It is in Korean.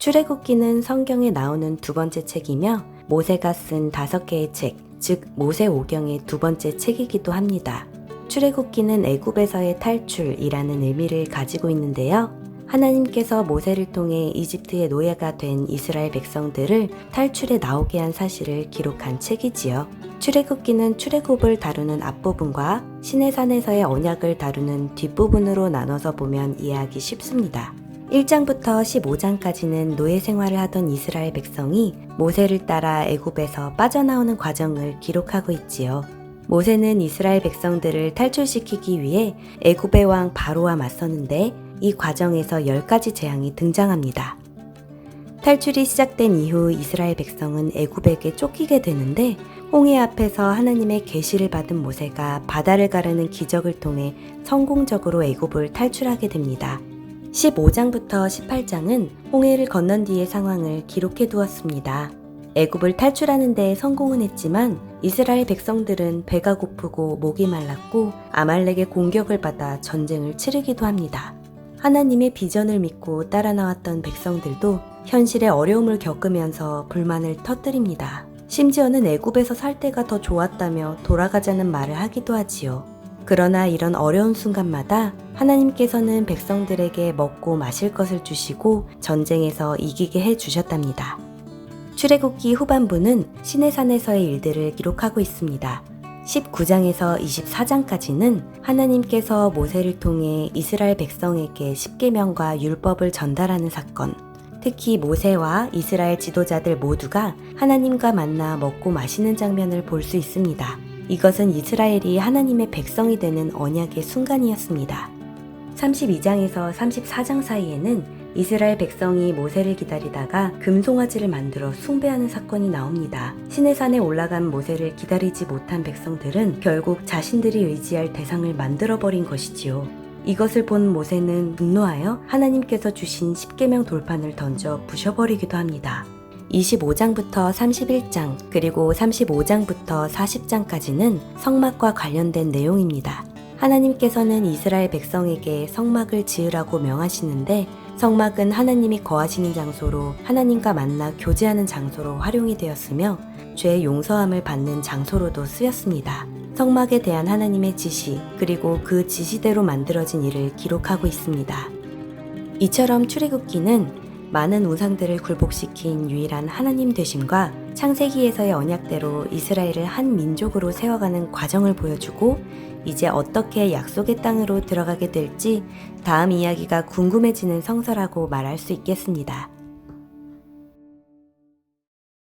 출애굽기는 성경에 나오는 두 번째 책이며 모세가 쓴 5개의 책, 즉 모세오경의 두 번째 책이기도 합니다. 출애굽기는 애굽에서의 탈출이라는 의미를 가지고 있는데요. 하나님께서 모세를 통해 이집트의 노예가 된 이스라엘 백성들을 탈출해 나오게 한 사실을 기록한 책이지요. 출애굽기는 출애굽을 다루는 앞부분과 시내산에서의 언약을 다루는 뒷부분으로 나눠서 보면 이해하기 쉽습니다. 1장부터 15장까지는 노예 생활을 하던 이스라엘 백성이 모세를 따라 애굽에서 빠져나오는 과정을 기록하고 있지요. 모세는 이스라엘 백성들을 탈출시키기 위해 애굽의 왕 바로와 맞서는데 이 과정에서 10가지 재앙이 등장합니다. 탈출이 시작된 이후 이스라엘 백성은 애굽에게 쫓기게 되는데 홍해 앞에서 하나님의 계시를 받은 모세가 바다를 가르는 기적을 통해 성공적으로 애굽을 탈출하게 됩니다. 15장부터 18장은 홍해를 건넌 뒤의 상황을 기록해 두었습니다. 애굽을 탈출하는 데 성공은 했지만 이스라엘 백성들은 배가 고프고 목이 말랐고 아말렉의 공격을 받아 전쟁을 치르기도 합니다. 하나님의 비전을 믿고 따라 나왔던 백성들도 현실의 어려움을 겪으면서 불만을 터뜨립니다. 심지어는 애굽에서 살 때가 더 좋았다며 돌아가자는 말을 하기도 하지요. 그러나 이런 어려운 순간마다 하나님께서는 백성들에게 먹고 마실 것을 주시고 전쟁에서 이기게 해주셨답니다. 출애굽기 후반부는 시내산에서의 일들을 기록하고 있습니다. 19장에서 24장까지는 하나님께서 모세를 통해 이스라엘 백성에게 십계명과 율법을 전달하는 사건, 특히 모세와 이스라엘 지도자들 모두가 하나님과 만나 먹고 마시는 장면을 볼 수 있습니다. 이것은 이스라엘이 하나님의 백성이 되는 언약의 순간이었습니다. 32장에서 34장 사이에는 이스라엘 백성이 모세를 기다리다가 금송아지를 만들어 숭배하는 사건이 나옵니다. 시내산에 올라간 모세를 기다리지 못한 백성들은 결국 자신들이 의지할 대상을 만들어버린 것이지요. 이것을 본 모세는 분노하여 하나님께서 주신 십계명 돌판을 던져 부셔버리기도 합니다. 25장부터 31장 그리고 35장부터 40장까지는 성막과 관련된 내용입니다. 하나님께서는 이스라엘 백성에게 성막을 지으라고 명하시는데 성막은 하나님이 거하시는 장소로 하나님과 만나 교제하는 장소로 활용이 되었으며 죄의 용서함을 받는 장소로도 쓰였습니다. 성막에 대한 하나님의 지시 그리고 그 지시대로 만들어진 일을 기록하고 있습니다. 이처럼 출애굽기는 많은 우상들을 굴복시킨 유일한 하나님 되심과 창세기에서의 언약대로 이스라엘을 한 민족으로 세워가는 과정을 보여주고 이제 어떻게 약속의 땅으로 들어가게 될지 다음 이야기가 궁금해지는 성서라고 말할 수 있겠습니다.